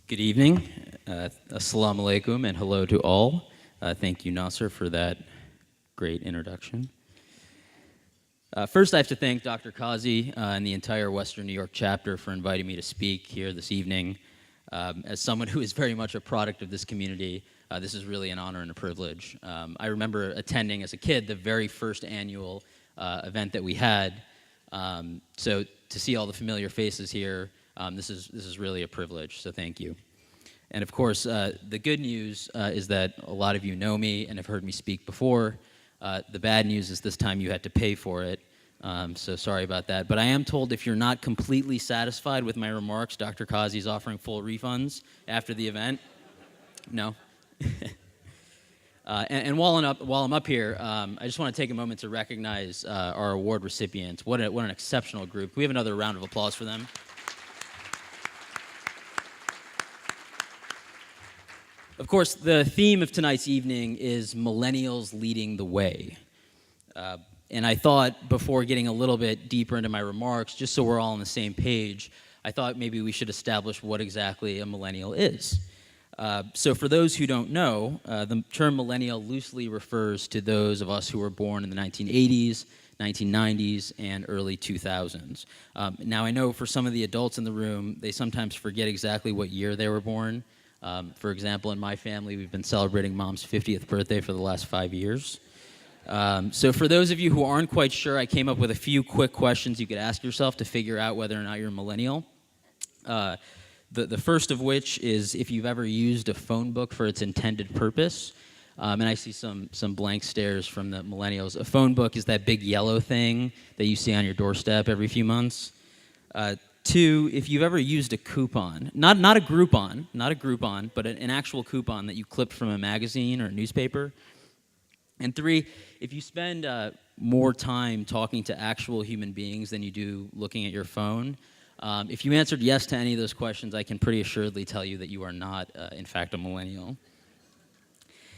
Good evening, assalamu alaikum, and hello to all. Thank you, Nasser, for that great introduction. First, I have to thank Dr. Kazi and the entire Western New York chapter for inviting me to speak here this evening. As someone who is very much a product of this community, this is really an honor and a privilege. I remember attending as a kid the very first annual event that we had. So to see all the familiar faces here, this is really a privilege, so thank you. And of course, the good news is that a lot of you know me and have heard me speak before. The bad news is this time you had to pay for it, so sorry about that. But I am told if you're not completely satisfied with my remarks, Dr. Kazi is offering full refunds after the event. No? And while I'm up here, I just want to take a moment to recognize our award recipients. What an exceptional group. Can we have another round of applause for them? Of course, the theme of tonight's evening is millennials leading the way. And I thought, before getting a little bit deeper into my remarks, just so we're all on the same page, I thought maybe we should establish what exactly a millennial is. So for those who don't know, the term millennial loosely refers to those of us who were born in the 1980s, 1990s, and early 2000s. Now, I know for some of the adults in the room, they sometimes forget exactly what year they were born. For example, in my family, we've been celebrating Mom's 50th birthday for the last 5 years. So for those of you who aren't quite sure, I came up with a few quick questions you could ask yourself to figure out whether or not you're a millennial. The first of which is if you've ever used a phone book for its intended purpose. And I see some blank stares from the millennials. A phone book is that big yellow thing that you see on your doorstep every few months. Two, if you've ever used a coupon, not a Groupon, but an actual coupon that you clipped from a magazine or a newspaper. And three, if you spend more time talking to actual human beings than you do looking at your phone, if you answered yes to any of those questions, I can pretty assuredly tell you that you are not, in fact, a millennial.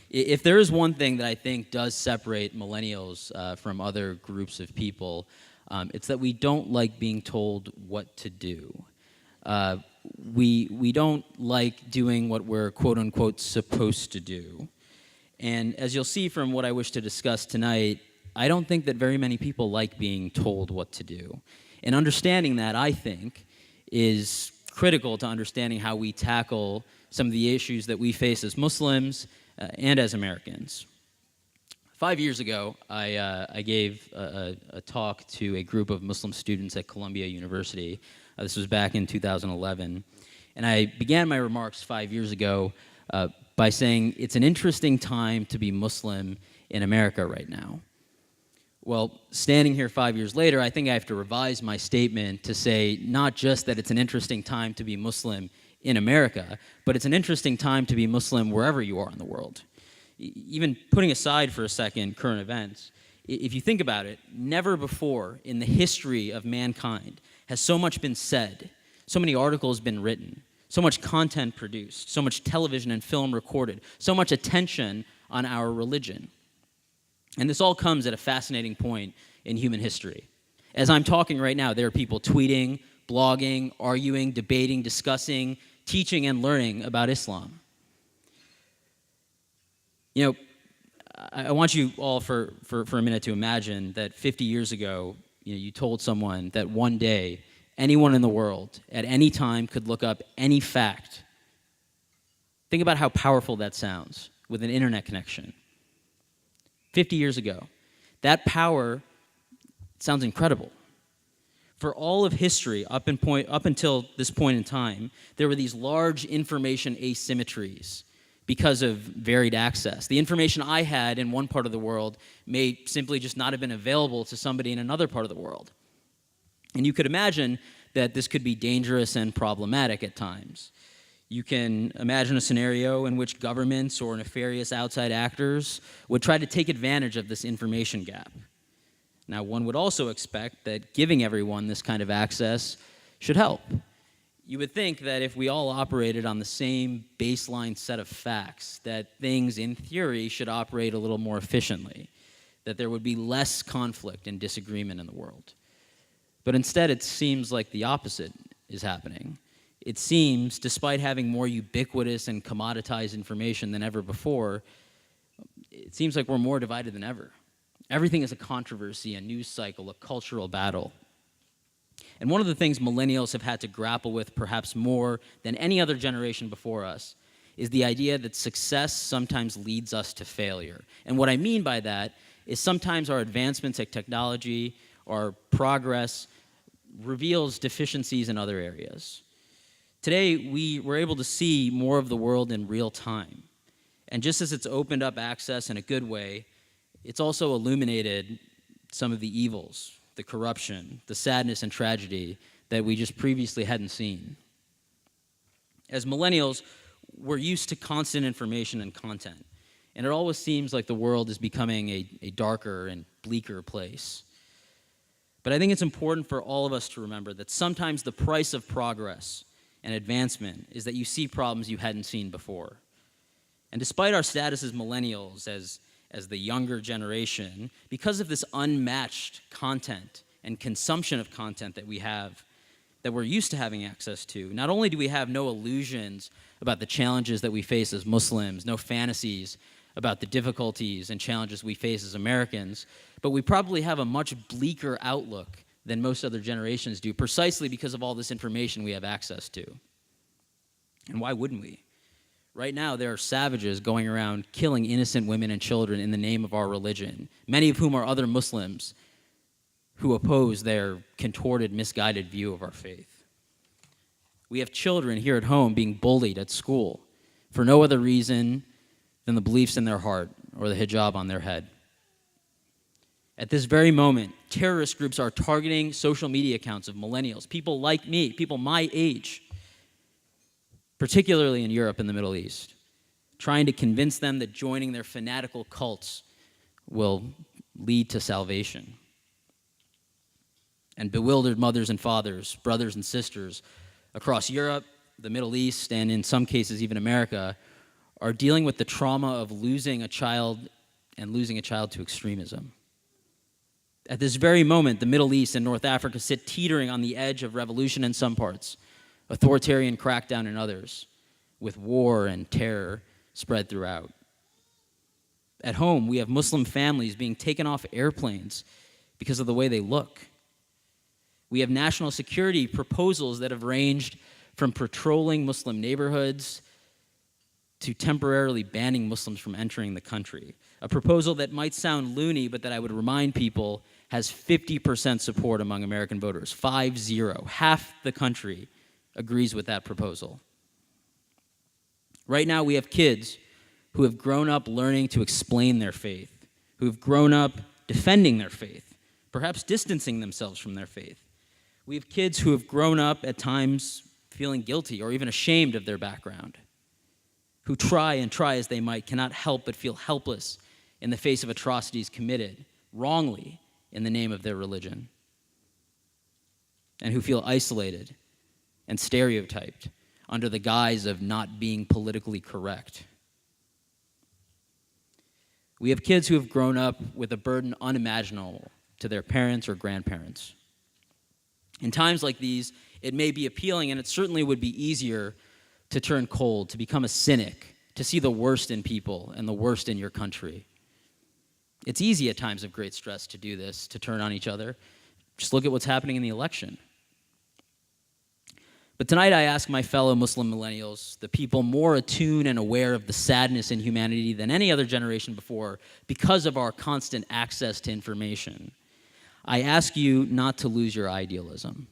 If there is one thing that I think does separate millennials from other groups of people, it's that we don't like being told what to do. We don't like doing what we're quote-unquote supposed to do. And as you'll see from what I wish to discuss tonight, I don't think that very many people like being told what to do. And understanding that, I think, is critical to understanding how we tackle some of the issues that we face as Muslims and as Americans. 5 years ago, I gave a talk to a group of Muslim students at Columbia University. This was back in 2011. And I began my remarks 5 years ago by saying, it's an interesting time to be Muslim in America right now. Well, standing here 5 years later, I think I have to revise my statement to say not just that it's an interesting time to be Muslim in America, but it's an interesting time to be Muslim wherever you are in the world. Even putting aside for a second current events, if you think about it, never before in the history of mankind has so much been said, so many articles been written, so much content produced, so much television and film recorded, so much attention on our religion. And this all comes at a fascinating point in human history. As I'm talking right now, there are people tweeting, blogging, arguing, debating, discussing, teaching, and learning about Islam. You know, I want you all for a minute to imagine that 50 years ago, you told someone that one day, anyone in the world, at any time, could look up any fact. Think about how powerful that sounds with an internet connection. 50 years ago. That power sounds incredible. For all of history, up until this point in time, there were these large information asymmetries because of varied access. The information I had in one part of the world may simply just not have been available to somebody in another part of the world. And you could imagine that this could be dangerous and problematic at times. You can imagine a scenario in which governments or nefarious outside actors would try to take advantage of this information gap. Now, one would also expect that giving everyone this kind of access should help. You would think that if we all operated on the same baseline set of facts, that things, in theory, should operate a little more efficiently, that there would be less conflict and disagreement in the world. But instead, it seems like the opposite is happening. it seems, despite having more ubiquitous and commoditized information than ever before, it seems like we're more divided than ever. Everything is a controversy, a news cycle, a cultural battle. And one of the things millennials have had to grapple with perhaps more than any other generation before us is the idea that success sometimes leads us to failure. And what I mean by that is sometimes our advancements in technology, our progress, reveals deficiencies in other areas. Today, we were able to see more of the world in real time. And just as it's opened up access in a good way, it's also illuminated some of the evils, the corruption, the sadness and tragedy that we just previously hadn't seen. As millennials, we're used to constant information and content, and it always seems like the world is becoming a darker and bleaker place. But I think it's important for all of us to remember that sometimes the price of progress and advancement is that you see problems you hadn't seen before. And despite our status as millennials, as the younger generation, because of this unmatched content and consumption of content that we have, that we're used to having access to, not only do we have no illusions about the challenges that we face as Muslims, no fantasies about the difficulties and challenges we face as Americans, but we probably have a much bleaker outlook than most other generations do, precisely because of all this information we have access to. And why wouldn't we? Right now, there are savages going around killing innocent women and children in the name of our religion, many of whom are other Muslims who oppose their contorted, misguided view of our faith. We have children here at home being bullied at school for no other reason than the beliefs in their heart or the hijab on their head. At this very moment, terrorist groups are targeting social media accounts of millennials, people like me, people my age, particularly in Europe and the Middle East, trying to convince them that joining their fanatical cults will lead to salvation. And bewildered mothers and fathers, brothers and sisters across Europe, the Middle East, and in some cases even America, are dealing with the trauma of losing a child and losing a child to extremism. At this very moment, the Middle East and North Africa sit teetering on the edge of revolution in some parts, authoritarian crackdown in others, with war and terror spread throughout. At home, we have Muslim families being taken off airplanes because of the way they look. We have national security proposals that have ranged from patrolling Muslim neighborhoods to temporarily banning Muslims from entering the country. A proposal that might sound loony, but that I would remind people has 50% support among American voters, 50. Half the country agrees with that proposal. Right now, we have kids who have grown up learning to explain their faith, who have grown up defending their faith, perhaps distancing themselves from their faith. We have kids who have grown up at times feeling guilty or even ashamed of their background, who try as they might, cannot help but feel helpless in the face of atrocities committed wrongly in the name of their religion, and who feel isolated and stereotyped under the guise of not being politically correct. We have kids who have grown up with a burden unimaginable to their parents or grandparents. In times like these, it may be appealing, and it certainly would be easier to turn cold, to become a cynic, to see the worst in people and the worst in your country. It's easy at times of great stress to do this, to turn on each other. Just look at what's happening in the election. But tonight I ask my fellow Muslim millennials, the people more attuned and aware of the sadness in humanity than any other generation before because of our constant access to information, I ask you not to lose your idealism,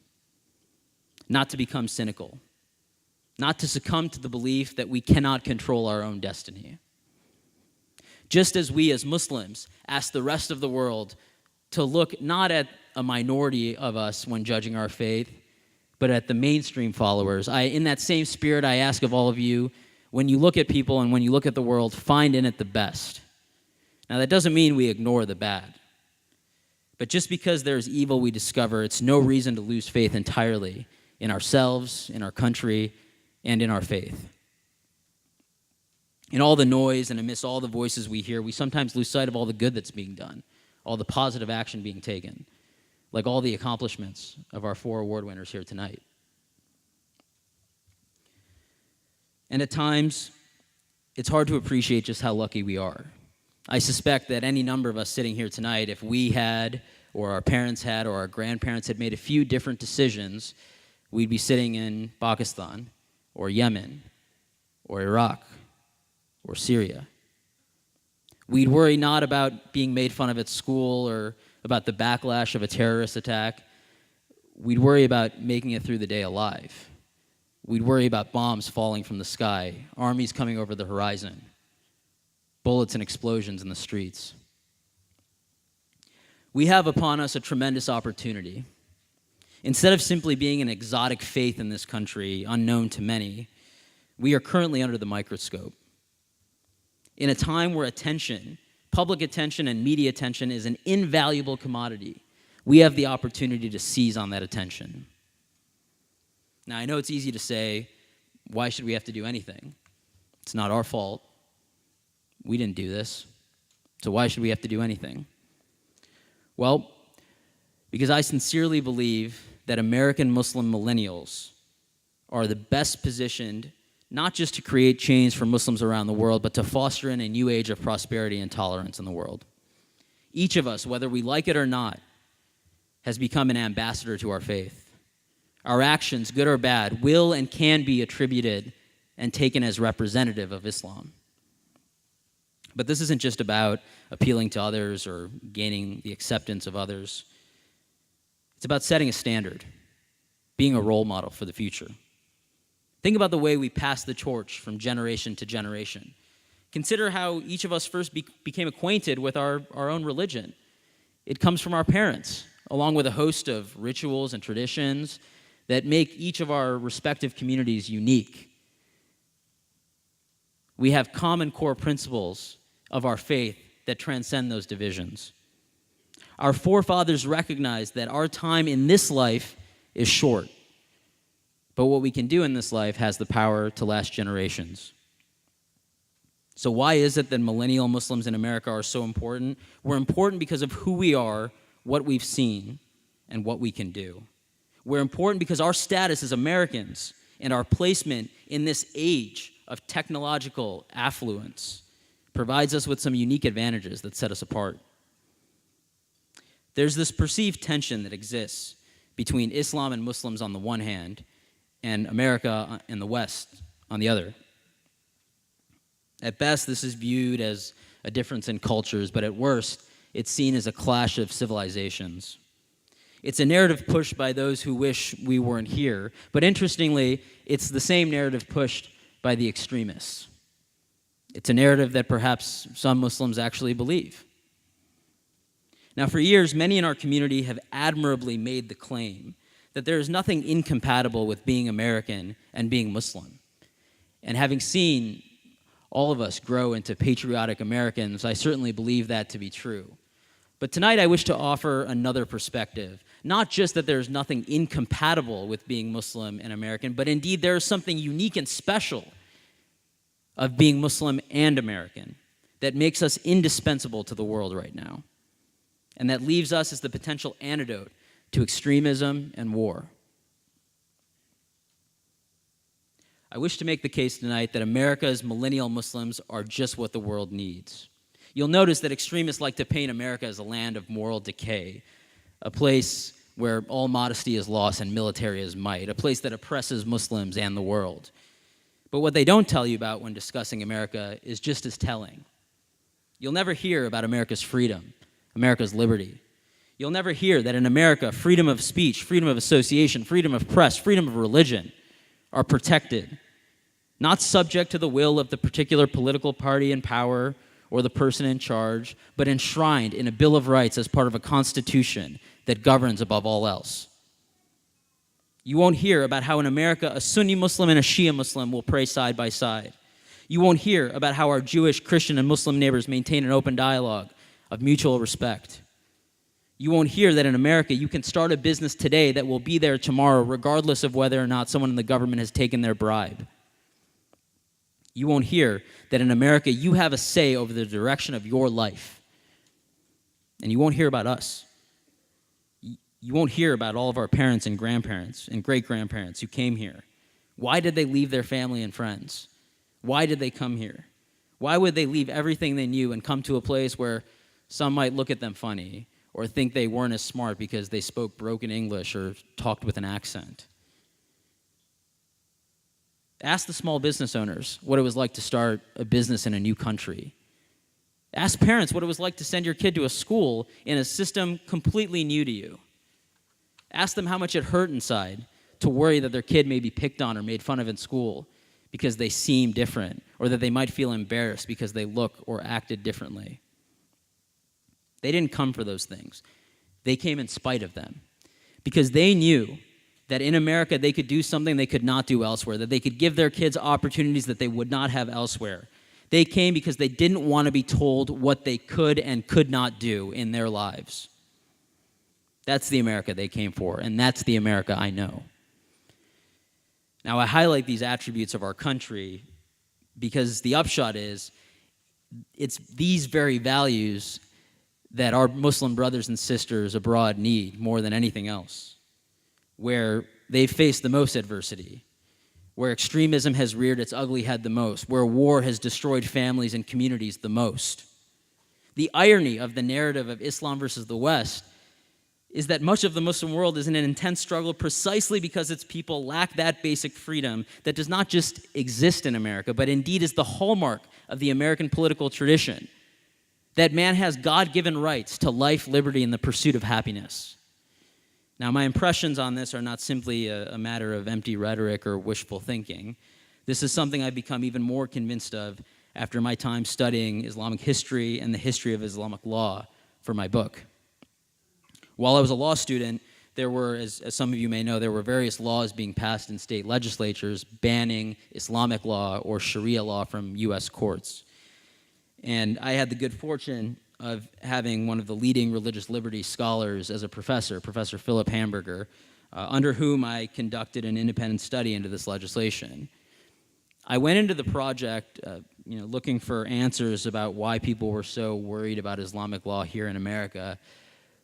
not to become cynical, not to succumb to the belief that we cannot control our own destiny. Just as we as Muslims ask the rest of the world to look not at a minority of us when judging our faith, but at the mainstream followers, in that same spirit, I ask of all of you, when you look at people and when you look at the world, find in it the best. Now, that doesn't mean we ignore the bad. But just because there's evil we discover, it's no reason to lose faith entirely in ourselves, in our country, and in our faith. In all the noise and amidst all the voices we hear, we sometimes lose sight of all the good that's being done, all the positive action being taken, like all the accomplishments of our 4 award winners here tonight. And at times, it's hard to appreciate just how lucky we are. I suspect that any number of us sitting here tonight, if we had, or our parents had, or our grandparents had made a few different decisions, we'd be sitting in Pakistan, or Yemen, or Iraq, or Syria. We'd worry not about being made fun of at school or about the backlash of a terrorist attack. We'd worry about making it through the day alive. We'd worry about bombs falling from the sky, armies coming over the horizon, bullets and explosions in the streets. We have upon us a tremendous opportunity. Instead of simply being an exotic faith in this country, unknown to many, we are currently under the microscope. In a time where attention, public attention and media attention is an invaluable commodity, we have the opportunity to seize on that attention. Now, I know it's easy to say, why should we have to do anything? It's not our fault. We didn't do this. So why should we have to do anything? Well, because I sincerely believe that American Muslim millennials are the best positioned not just to create change for Muslims around the world, but to foster in a new age of prosperity and tolerance in the world. Each of us, whether we like it or not, has become an ambassador to our faith. Our actions, good or bad, will and can be attributed and taken as representative of Islam. But this isn't just about appealing to others or gaining the acceptance of others. It's about setting a standard, being a role model for the future. Think about the way we pass the torch from generation to generation. Consider how each of us first became acquainted with our own religion. It comes from our parents, along with a host of rituals and traditions that make each of our respective communities unique. We have common core principles of our faith that transcend those divisions. Our forefathers recognized that our time in this life is short, but what we can do in this life has the power to last generations. So why is it that millennial Muslims in America are so important? We're important because of who we are, what we've seen, and what we can do. We're important because our status as Americans and our placement in this age of technological affluence provides us with some unique advantages that set us apart. There's this perceived tension that exists between Islam and Muslims on the one hand and America and the West on the other. At best, this is viewed as a difference in cultures, but at worst, it's seen as a clash of civilizations. It's a narrative pushed by those who wish we weren't here, but interestingly, it's the same narrative pushed by the extremists. It's a narrative that perhaps some Muslims actually believe. Now, for years, many in our community have admirably made the claim that there is nothing incompatible with being American and being Muslim. And having seen all of us grow into patriotic Americans, I certainly believe that to be true. But tonight I wish to offer another perspective. Not just that there's nothing incompatible with being Muslim and American, but indeed there is something unique and special of being Muslim and American that makes us indispensable to the world right now, and that leaves us as the potential antidote to extremism and war. I wish to make the case tonight that America's millennial Muslims are just what the world needs. You'll notice that extremists like to paint America as a land of moral decay, a place where all modesty is lost and military is might, a place that oppresses Muslims and the world. But what they don't tell you about when discussing America is just as telling. You'll never hear about America's freedom, America's liberty. You'll never hear that in America, freedom of speech, freedom of association, freedom of press, freedom of religion are protected, not subject to the will of the particular political party in power or the person in charge, but enshrined in a Bill of Rights as part of a constitution that governs above all else. You won't hear about how in America a Sunni Muslim and a Shia Muslim will pray side by side. You won't hear about how our Jewish, Christian, and Muslim neighbors maintain an open dialogue of mutual respect. You won't hear that in America you can start a business today that will be there tomorrow regardless of whether or not someone in the government has taken their bribe. You won't hear that in America you have a say over the direction of your life. And you won't hear about us. You won't hear about all of our parents and grandparents and great-grandparents who came here. Why did they leave their family and friends? Why did they come here? Why would they leave everything they knew and come to a place where some might look at them funny or think they weren't as smart because they spoke broken English or talked with an accent? Ask the small business owners what it was like to start a business in a new country. Ask parents what it was like to send your kid to a school in a system completely new to you. Ask them how much it hurt inside to worry that their kid may be picked on or made fun of in school because they seem different, or that they might feel embarrassed because they look or acted differently. They didn't come for those things. They came in spite of them, because they knew that in America they could do something they could not do elsewhere, that they could give their kids opportunities that they would not have elsewhere. They came because they didn't want to be told what they could and could not do in their lives. That's the America they came for, and that's the America I know. Now, I highlight these attributes of our country because the upshot is it's these very values that our Muslim brothers and sisters abroad need more than anything else, where they've faced the most adversity, where extremism has reared its ugly head the most, where war has destroyed families and communities the most. The irony of the narrative of Islam versus the West is that much of the Muslim world is in an intense struggle precisely because its people lack that basic freedom that does not just exist in America, but indeed is the hallmark of the American political tradition, that man has God-given rights to life, liberty, and the pursuit of happiness. Now, my impressions on this are not simply a matter of empty rhetoric or wishful thinking. This is something I've become even more convinced of after my time studying Islamic history and the history of Islamic law for my book. While I was a law student, there were, as some of you may know, there were various laws being passed in state legislatures banning Islamic law or Sharia law from U.S. courts. And I had the good fortune of having one of the leading religious liberty scholars as a professor, Professor Philip Hamburger, under whom I conducted an independent study into this legislation. I went into the project looking for answers about why people were so worried about Islamic law here in America.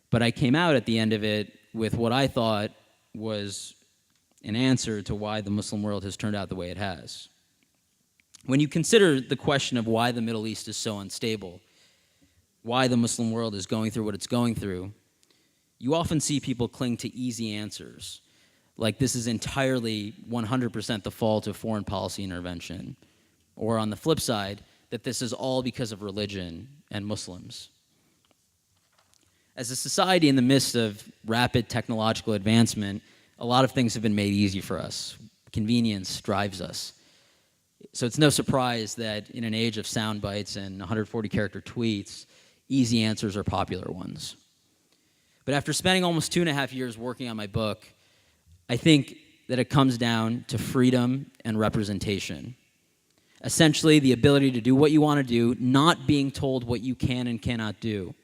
But I came out at the end of it with what I thought was an answer to why the Muslim world has turned out the way it has. When you consider the question of why the Middle East is so unstable, why the Muslim world is going through what it's going through, you often see people cling to easy answers, like this is entirely 100% the fault of foreign policy intervention, or on the flip side, that this is all because of religion and Muslims. As a society in the midst of rapid technological advancement, a lot of things have been made easy for us. Convenience drives us. So it's no surprise that in an age of sound bites and 140-character tweets, easy answers are popular ones. But after spending almost 2.5 years working on my book, I think that it comes down to freedom and representation. Essentially, the ability to do what you want to do, not being told what you can and cannot do,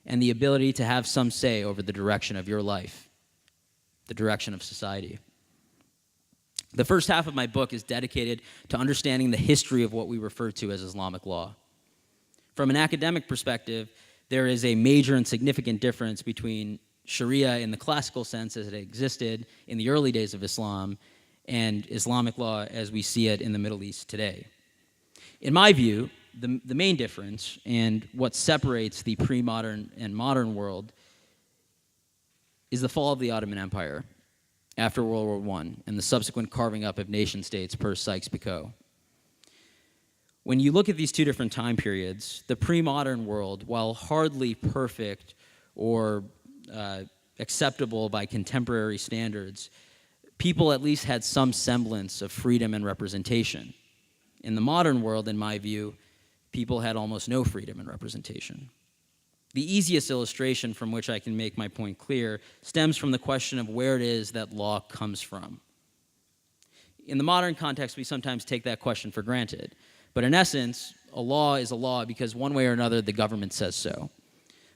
and the ability to have some say over the direction of your life, the direction of society. The first half of my book is dedicated to understanding the history of what we refer to as Islamic law. From an academic perspective, there is a major and significant difference between Sharia in the classical sense as it existed in the early days of Islam and Islamic law as we see it in the Middle East today. In my view, the main difference and what separates the pre-modern and modern world is the fall of the Ottoman Empire after World War I and the subsequent carving up of nation-states per Sykes-Picot. When you look at these two different time periods, the pre-modern world, while hardly perfect or acceptable by contemporary standards, people at least had some semblance of freedom and representation. In the modern world, in my view, people had almost no freedom and representation. The easiest illustration from which I can make my point clear stems from the question of where it is that law comes from. In the modern context, we sometimes take that question for granted. But in essence, a law is a law because one way or another the government says so.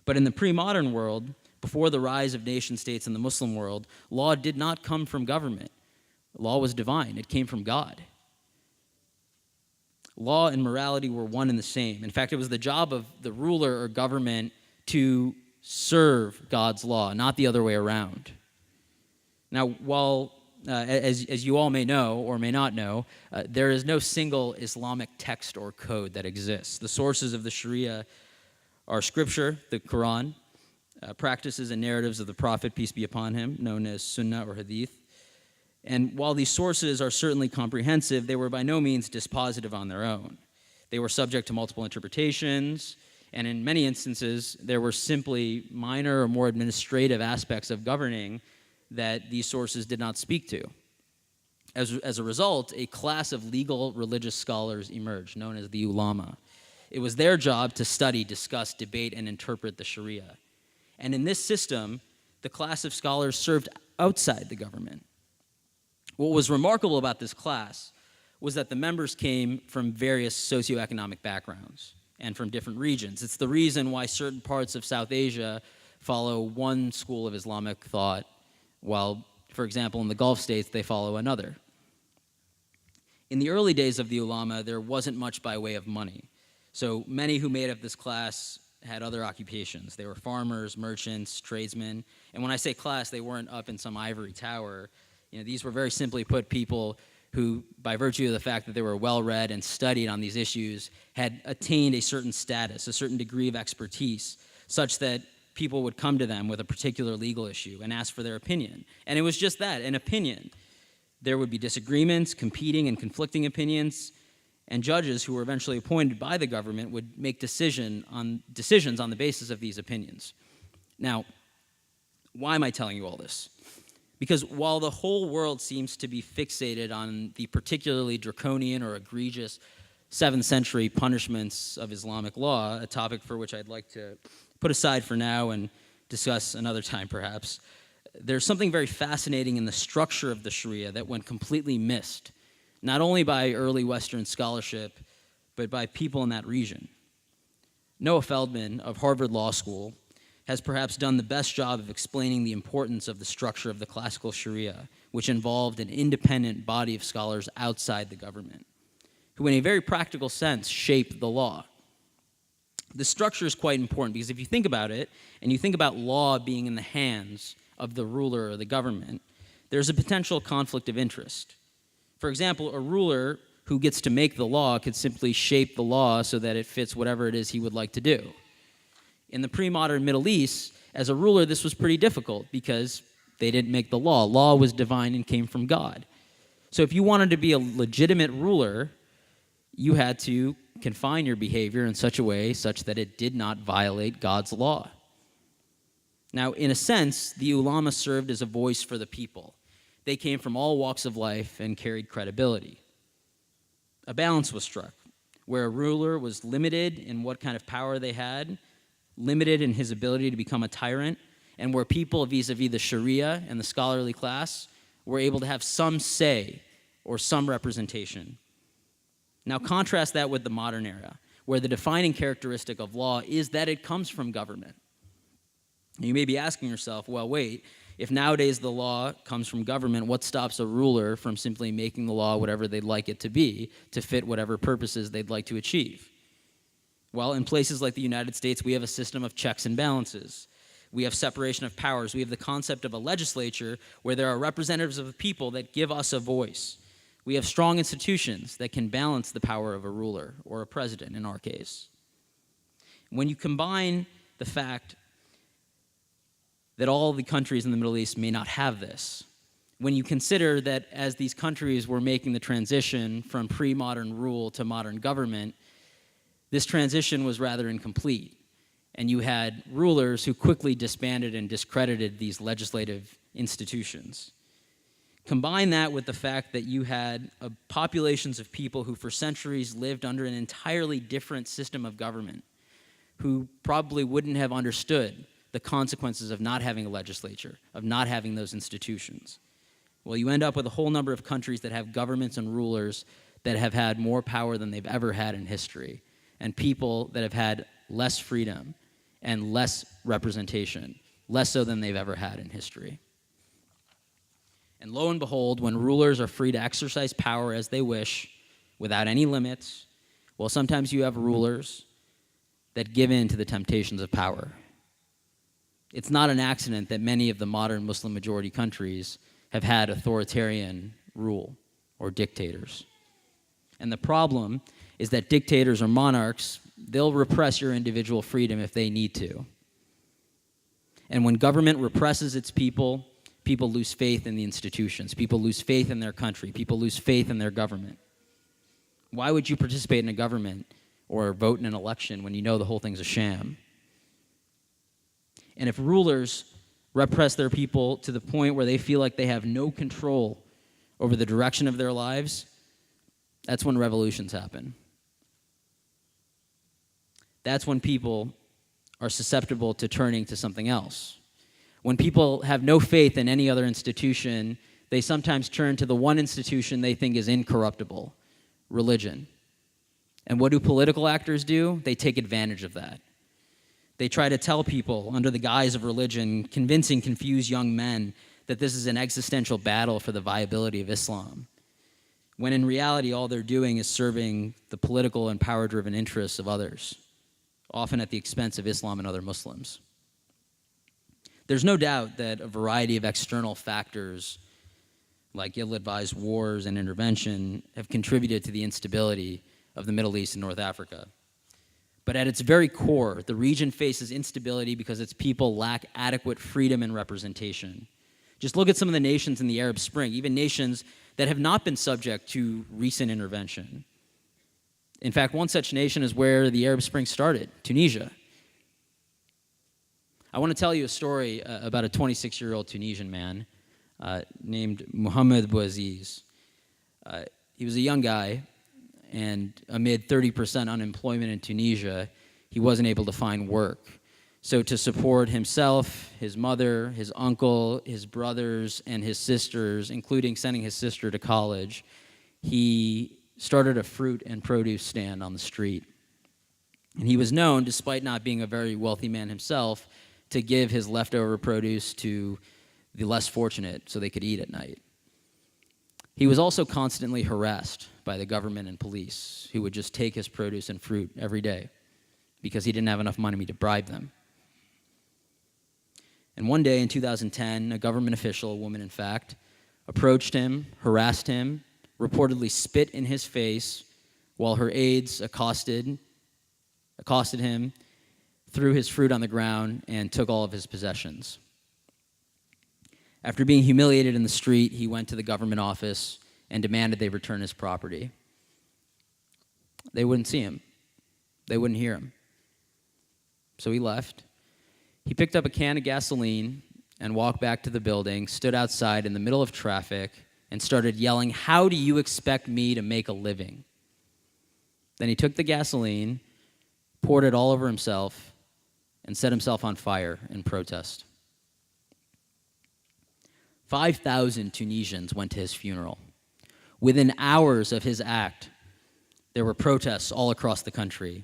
But in the pre-modern world, before the rise of nation-states in the Muslim world, law did not come from government. Law was divine. It came from God. Law and morality were one and the same. In fact, it was the job of the ruler or government to serve God's law, not the other way around. Now, while as you all may know or may not know, there is no single Islamic text or code that exists. The sources of the Sharia are scripture, the Quran, practices and narratives of the Prophet, peace be upon him, known as Sunnah or Hadith. And while these sources are certainly comprehensive, they were by no means dispositive on their own. They were subject to multiple interpretations, and in many instances, there were simply minor or more administrative aspects of governing that these sources did not speak to. As a result, a class of legal religious scholars emerged, known as the ulama. It was their job to study, discuss, debate, and interpret the Sharia. And in this system, the class of scholars served outside the government. What was remarkable about this class was that the members came from various socioeconomic backgrounds and from different regions. It's the reason why certain parts of South Asia follow one school of Islamic thought, while, for example, in the Gulf states, they follow another. In the early days of the ulama, there wasn't much by way of money. So many who made up this class had other occupations. They were farmers, merchants, tradesmen. And when I say class, they weren't up in some ivory tower. These were very simply put people who, by virtue of the fact that they were well-read and studied on these issues, had attained a certain status, a certain degree of expertise, such that people would come to them with a particular legal issue and ask for their opinion. And it was just that, an opinion. There would be disagreements, competing and conflicting opinions, and judges who were eventually appointed by the government would make decisions on the basis of these opinions. Now, why am I telling you all this? Because while the whole world seems to be fixated on the particularly draconian or egregious 7th century punishments of Islamic law, a topic for which I'd like to put aside for now and discuss another time perhaps, there's something very fascinating in the structure of the Sharia that went completely missed, not only by early Western scholarship, but by people in that region. Noah Feldman of Harvard Law School has perhaps done the best job of explaining the importance of the structure of the classical Sharia, which involved an independent body of scholars outside the government, who in a very practical sense shaped the law. The structure is quite important because if you think about it, and you think about law being in the hands of the ruler or the government, there's a potential conflict of interest. For example, a ruler who gets to make the law could simply shape the law so that it fits whatever it is he would like to do. In the pre-modern Middle East, as a ruler, this was pretty difficult because they didn't make the law. Law was divine and came from God. So if you wanted to be a legitimate ruler, you had to confine your behavior in such a way such that it did not violate God's law. Now, in a sense, the ulama served as a voice for the people. They came from all walks of life and carried credibility. A balance was struck, where a ruler was limited in what kind of power they had, limited in his ability to become a tyrant, and where people vis-a-vis the Sharia and the scholarly class were able to have some say or some representation. Now contrast that with the modern era, where the defining characteristic of law is that it comes from government. And you may be asking yourself, well, wait, if nowadays the law comes from government, what stops a ruler from simply making the law whatever they'd like it to be to fit whatever purposes they'd like to achieve? Well, in places like the United States, we have a system of checks and balances. We have separation of powers. We have the concept of a legislature where there are representatives of the people that give us a voice. We have strong institutions that can balance the power of a ruler or a president in our case. When you combine the fact that all the countries in the Middle East may not have this, when you consider that as these countries were making the transition from pre-modern rule to modern government, this transition was rather incomplete, and you had rulers who quickly disbanded and discredited these legislative institutions. Combine that with the fact that you had populations of people who for centuries lived under an entirely different system of government, who probably wouldn't have understood the consequences of not having a legislature, of not having those institutions. Well, you end up with a whole number of countries that have governments and rulers that have had more power than they've ever had in history, and people that have had less freedom and less representation, less so than they've ever had in history. And lo and behold, when rulers are free to exercise power as they wish, without any limits, well, sometimes you have rulers that give in to the temptations of power. It's not an accident that many of the modern Muslim majority countries have had authoritarian rule or dictators. And the problem is that dictators or monarchs, they'll repress your individual freedom if they need to. And when government represses its people, people lose faith in the institutions. People lose faith in their country. People lose faith in their government. Why would you participate in a government or vote in an election when you know the whole thing's a sham? And if rulers repress their people to the point where they feel like they have no control over the direction of their lives, that's when revolutions happen. That's when people are susceptible to turning to something else. When people have no faith in any other institution, they sometimes turn to the one institution they think is incorruptible, religion. And what do political actors do? They take advantage of that. They try to tell people under the guise of religion, convincing confused young men that this is an existential battle for the viability of Islam, when in reality all they're doing is serving the political and power-driven interests of others, often at the expense of Islam and other Muslims. There's no doubt that a variety of external factors, like ill-advised wars and intervention, have contributed to the instability of the Middle East and North Africa. But at its very core, the region faces instability because its people lack adequate freedom and representation. Just look at some of the nations in the Arab Spring, even nations that have not been subject to recent intervention. In fact, one such nation is where the Arab Spring started, Tunisia. I want to tell you a story about a 26-year-old Tunisian man named Mohamed Bouaziz. He was a young guy, and amid 30% unemployment in Tunisia, he wasn't able to find work. So to support himself, his mother, his uncle, his brothers, and his sisters, including sending his sister to college, he started a fruit and produce stand on the street. And he was known, despite not being a very wealthy man himself, to give his leftover produce to the less fortunate so they could eat at night. He was also constantly harassed by the government and police, who would just take his produce and fruit every day because he didn't have enough money to bribe them. And one day in 2010, a government official, a woman in fact, approached him, harassed him, reportedly spit in his face while her aides accosted him, threw his fruit on the ground, and took all of his possessions. After being humiliated in the street, he went to the government office and demanded they return his property. They wouldn't see him. They wouldn't hear him. So he left. He picked up a can of gasoline and walked back to the building, stood outside in the middle of traffic, and started yelling, "How do you expect me to make a living?" Then he took the gasoline, poured it all over himself, and set himself on fire in protest. 5,000 Tunisians went to his funeral. Within hours of his act, there were protests all across the country,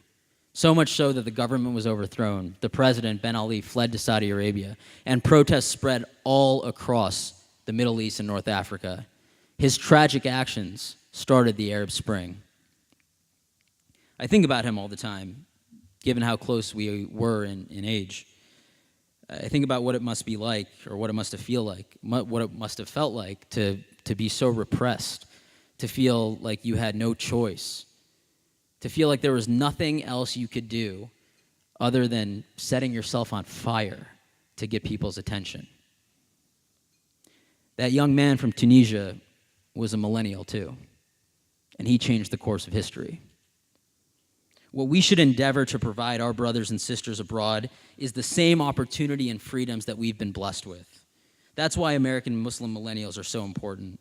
so much so that the government was overthrown. The president, Ben Ali, fled to Saudi Arabia, and protests spread all across the Middle East and North Africa. His tragic actions started the Arab Spring. I think about him all the time, given how close we were in age. I think about what it must be like, or what it must have felt like to be so repressed, to feel like you had no choice, to feel like there was nothing else you could do other than setting yourself on fire to get people's attention. That young man from Tunisia was a millennial too, and he changed the course of history. What we should endeavor to provide our brothers and sisters abroad is the same opportunity and freedoms that we've been blessed with. That's why American Muslim millennials are so important.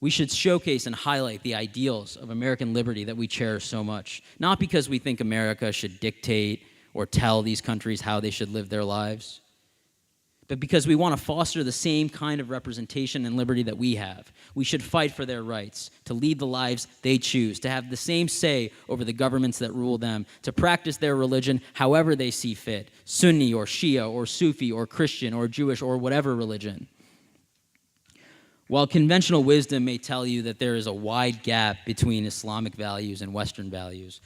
We should showcase and highlight the ideals of American liberty that we cherish so much, not because we think America should dictate or tell these countries how they should live their lives, but because we want to foster the same kind of representation and liberty that we have. We should fight for their rights, to lead the lives they choose, to have the same say over the governments that rule them, to practice their religion however they see fit, Sunni or Shia or Sufi or Christian or Jewish or whatever religion. While conventional wisdom may tell you that there is a wide gap between Islamic values and Western values,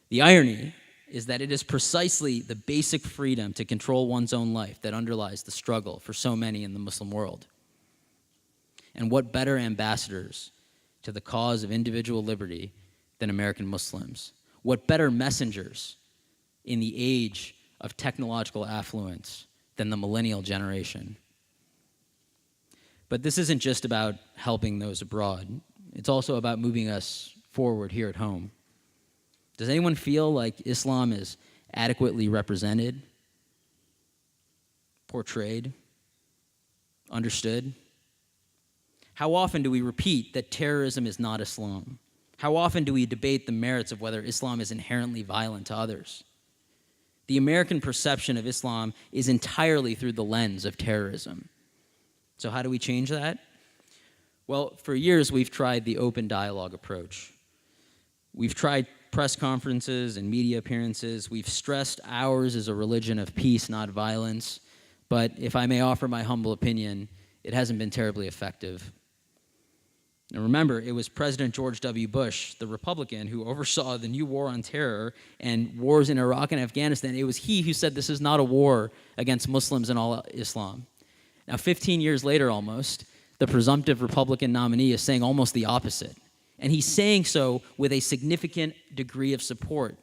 the irony is that it is precisely the basic freedom to control one's own life that underlies the struggle for so many in the Muslim world. And what better ambassadors to the cause of individual liberty than American Muslims? What better messengers in the age of technological affluence than the millennial generation? But this isn't just about helping those abroad. It's also about moving us forward here at home. Does anyone feel like Islam is adequately represented, portrayed, understood? How often do we repeat that terrorism is not Islam? How often do we debate the merits of whether Islam is inherently violent to others? The American perception of Islam is entirely through the lens of terrorism. So how do we change that? Well, for years we've tried the open dialogue approach. We've tried press conferences and media appearances. We've stressed ours is a religion of peace, not violence. But if I may offer my humble opinion, it hasn't been terribly effective. And remember, it was President George W. Bush, the Republican, who oversaw the new war on terror and wars in Iraq and Afghanistan. It was he who said this is not a war against Muslims and all Islam. Now, 15 years later almost, the presumptive Republican nominee is saying almost the opposite. And he's saying so with a significant degree of support.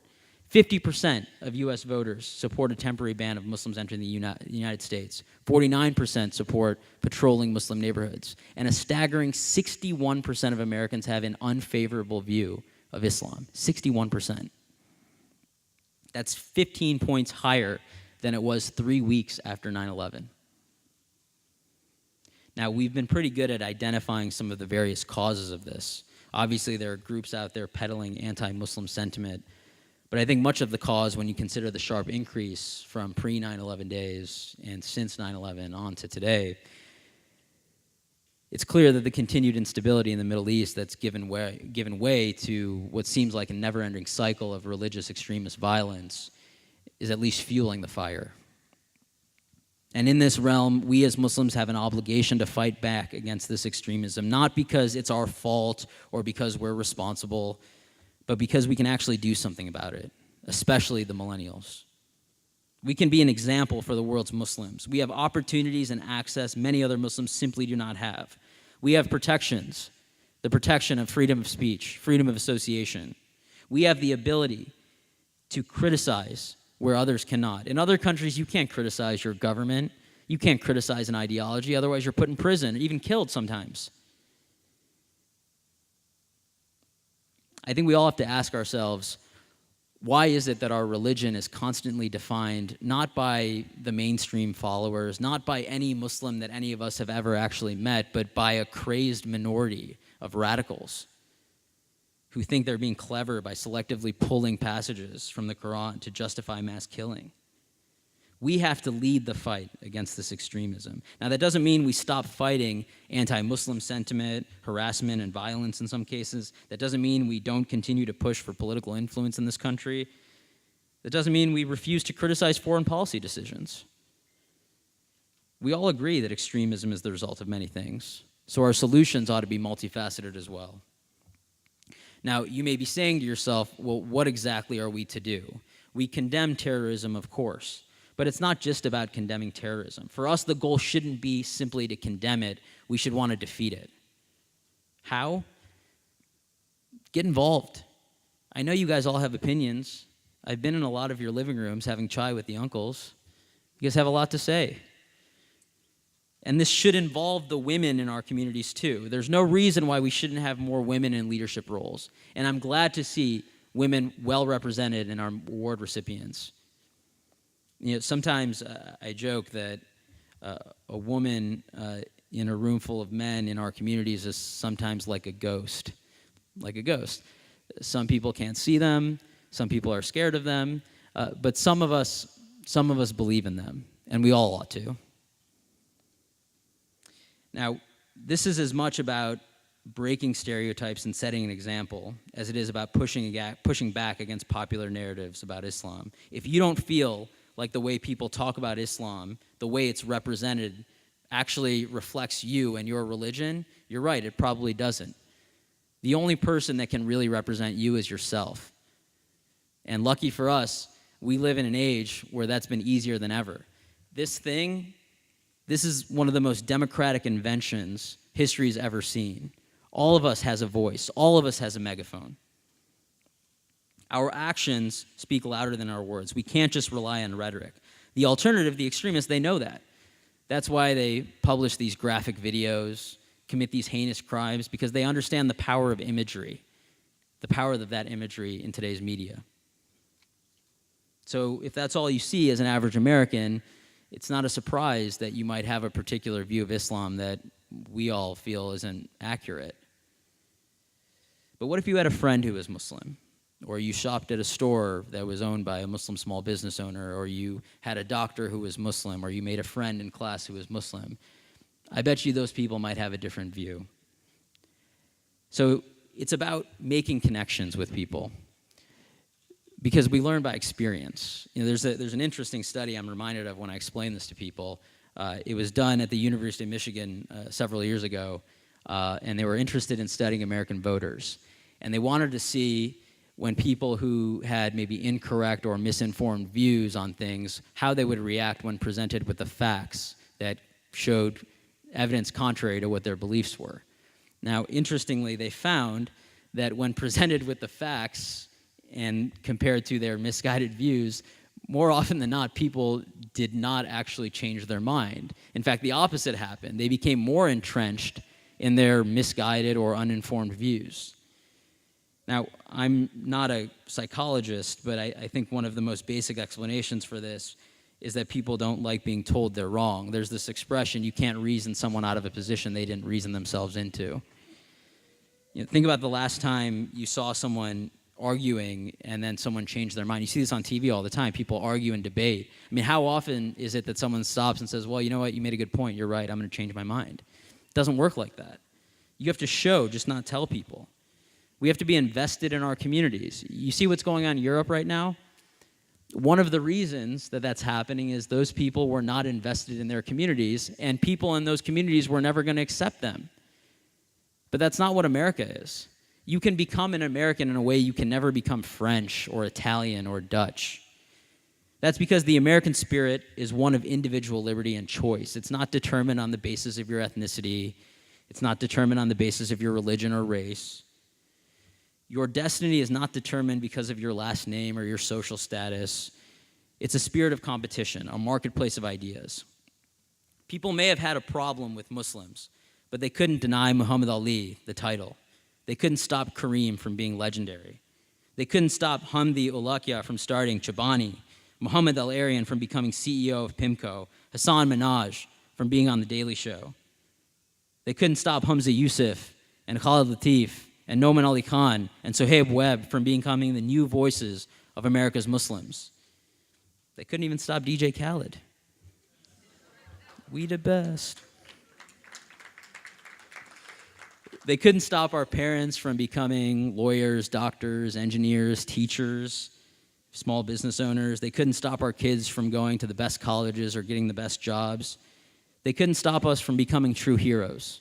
50% of U.S. voters support a temporary ban of Muslims entering the United States. 49% support patrolling Muslim neighborhoods. And a staggering 61% of Americans have an unfavorable view of Islam. 61%. That's 15 points higher than it was 3 weeks after 9/11. Now, we've been pretty good at identifying some of the various causes of this. Obviously, there are groups out there peddling anti-Muslim sentiment. But I think much of the cause, when you consider the sharp increase from pre-9/11 days and since 9/11 on to today, it's clear that the continued instability in the Middle East that's given way to what seems like a never-ending cycle of religious extremist violence is at least fueling the fire. And in this realm, we as Muslims have an obligation to fight back against this extremism, not because it's our fault or because we're responsible, but because we can actually do something about it, especially the millennials. We can be an example for the world's Muslims. We have opportunities and access many other Muslims simply do not have. We have protections, the protection of freedom of speech, freedom of association. We have the ability to criticize where others cannot. In other countries, you can't criticize your government. You can't criticize an ideology, otherwise you're put in prison, even killed sometimes. I think we all have to ask ourselves, why is it that our religion is constantly defined not by the mainstream followers, not by any Muslim that any of us have ever actually met, but by a crazed minority of radicals who think they're being clever by selectively pulling passages from the Quran to justify mass killing? We have to lead the fight against this extremism. Now, that doesn't mean we stop fighting anti-Muslim sentiment, harassment, and violence in some cases. That doesn't mean we don't continue to push for political influence in this country. That doesn't mean we refuse to criticize foreign policy decisions. We all agree that extremism is the result of many things, so our solutions ought to be multifaceted as well. Now, you may be saying to yourself, well, what exactly are we to do? We condemn terrorism, of course. But it's not just about condemning terrorism. For us, the goal shouldn't be simply to condemn it. We should want to defeat it. How? Get involved. I know you guys all have opinions. I've been in a lot of your living rooms having chai with the uncles. You guys have a lot to say. And this should involve the women in our communities too. There's no reason why we shouldn't have more women in leadership roles. And I'm glad to see women well represented in our award recipients. You know, sometimes I joke that a woman in a room full of men in our communities is sometimes like a ghost. Like a ghost. Some people can't see them. Some people are scared of them. But some of us believe in them, and we all ought to. Now, this is as much about breaking stereotypes and setting an example as it is about pushing back against popular narratives about Islam. If you don't feel like the way people talk about Islam, the way it's represented, actually reflects you and your religion, you're right, it probably doesn't. The only person that can really represent you is yourself. And lucky for us, we live in an age where that's been easier than ever. This is one of the most democratic inventions history's ever seen. All of us has a voice. All of us has a megaphone. Our actions speak louder than our words. We can't just rely on rhetoric. The alternative, the extremists, they know that. That's why they publish these graphic videos, commit these heinous crimes, because they understand the power of imagery, the power of that imagery in today's media. So if that's all you see as an average American, it's not a surprise that you might have a particular view of Islam that we all feel isn't accurate. But what if you had a friend who was Muslim? Or you shopped at a store that was owned by a Muslim small business owner, or you had a doctor who was Muslim, or you made a friend in class who was Muslim. I bet you those people might have a different view. So it's about making connections with people, because we learn by experience. You know, there's an interesting study I'm reminded of when I explain this to people. It was done at the University of Michigan several years ago, and they were interested in studying American voters. And they wanted to see, when people who had maybe incorrect or misinformed views on things, how they would react when presented with the facts that showed evidence contrary to what their beliefs were. Now, interestingly, they found that when presented with the facts and compared to their misguided views, more often than not, people did not actually change their mind. In fact, the opposite happened. They became more entrenched in their misguided or uninformed views. Now, I'm not a psychologist, but I think one of the most basic explanations for this is that people don't like being told they're wrong. There's this expression, you can't reason someone out of a position they didn't reason themselves into. You know, think about the last time you saw someone arguing and then someone changed their mind. You see this on TV all the time. People argue and debate. I mean, how often is it that someone stops and says, well, you know what, you made a good point, you're right, I'm going to change my mind? It doesn't work like that. You have to show, just not tell people. We have to be invested in our communities. You see what's going on in Europe right now? One of the reasons that that's happening is those people were not invested in their communities, and people in those communities were never going to accept them. But that's not what America is. You can become an American in a way you can never become French or Italian or Dutch. That's because the American spirit is one of individual liberty and choice. It's not determined on the basis of your ethnicity. It's not determined on the basis of your religion or race. Your destiny is not determined because of your last name or your social status. It's a spirit of competition, a marketplace of ideas. People may have had a problem with Muslims, but they couldn't deny Muhammad Ali the title. They couldn't stop Kareem from being legendary. They couldn't stop Hamdi Ulakia from starting Chobani, Muhammad Al-Aryan from becoming CEO of PIMCO, Hassan Minhaj from being on The Daily Show. They couldn't stop Hamza Yusuf and Khalid Latif and Noman Ali Khan and Sohaib Webb from becoming the new voices of America's Muslims. They couldn't even stop DJ Khaled. We the best. They couldn't stop our parents from becoming lawyers, doctors, engineers, teachers, small business owners. They couldn't stop our kids from going to the best colleges or getting the best jobs. They couldn't stop us from becoming true heroes,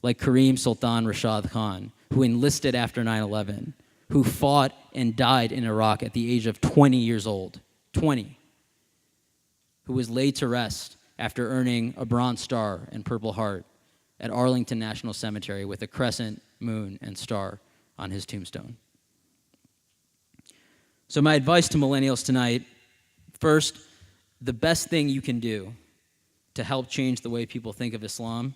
like Kareem Sultan Rashad Khan, who enlisted after 9/11, who fought and died in Iraq at the age of 20 years old, 20, who was laid to rest after earning a Bronze Star and Purple Heart at Arlington National Cemetery with a crescent, moon, and star on his tombstone. So my advice to millennials tonight, first, the best thing you can do to help change the way people think of Islam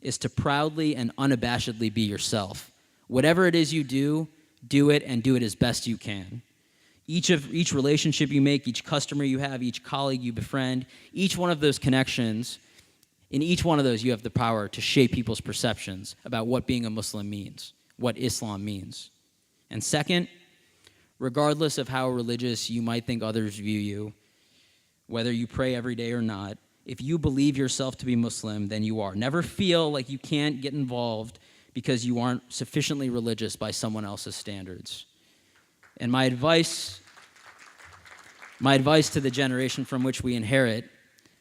is to proudly and unabashedly be yourself. Whatever it is you do it and do it as best you can. Each relationship you make, each customer you have, each colleague you befriend, each one of those connections, in each one of those you have the power to shape people's perceptions about what being a Muslim means, what Islam means. And second, regardless of how religious you might think others view you, whether you pray every day or not, if you believe yourself to be Muslim, then you are. Never feel like you can't get involved because you aren't sufficiently religious by someone else's standards. And my advice to the generation from which we inherit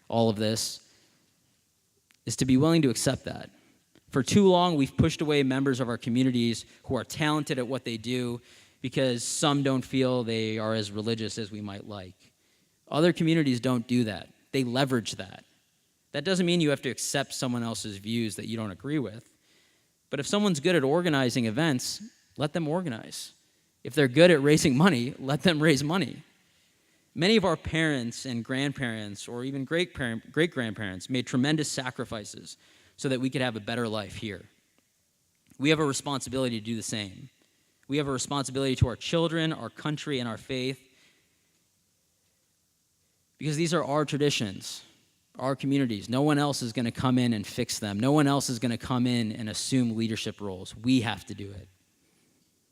all of this is to be willing to accept that. For too long, we've pushed away members of our communities who are talented at what they do because some don't feel they are as religious as we might like. Other communities don't do that. They leverage that. That doesn't mean you have to accept someone else's views that you don't agree with. But if someone's good at organizing events, let them organize. If they're good at raising money, let them raise money. Many of our parents and grandparents, or even great-grandparents, made tremendous sacrifices so that we could have a better life here. We have a responsibility to do the same. We have a responsibility to our children, our country, and our faith, because these are our traditions, our communities. No one else is going to come in and fix them. No one else is going to come in and assume leadership roles. We have to do it.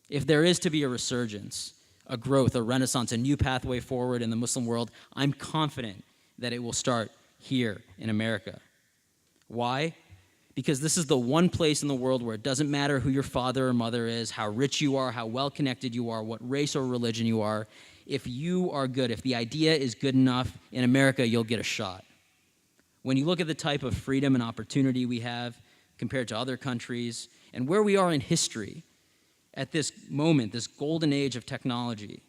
If there is to be a resurgence, a growth, a renaissance, a new pathway forward in the Muslim world, I'm confident that it will start here in America. Why? Because this is the one place in the world where it doesn't matter who your father or mother is, how rich you are, how well-connected you are, what race or religion you are. If you are good, if the idea is good enough, in America, you'll get a shot. When you look at the type of freedom and opportunity we have compared to other countries, and where we are in history, at this moment, this golden age of technology,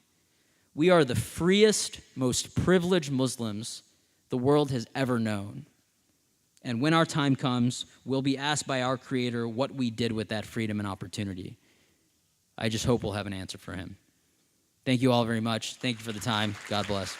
we are the freest, most privileged Muslims the world has ever known. And when our time comes, we'll be asked by our Creator what we did with that freedom and opportunity. I just hope we'll have an answer for Him. Thank you all very much. Thank you for the time. God bless.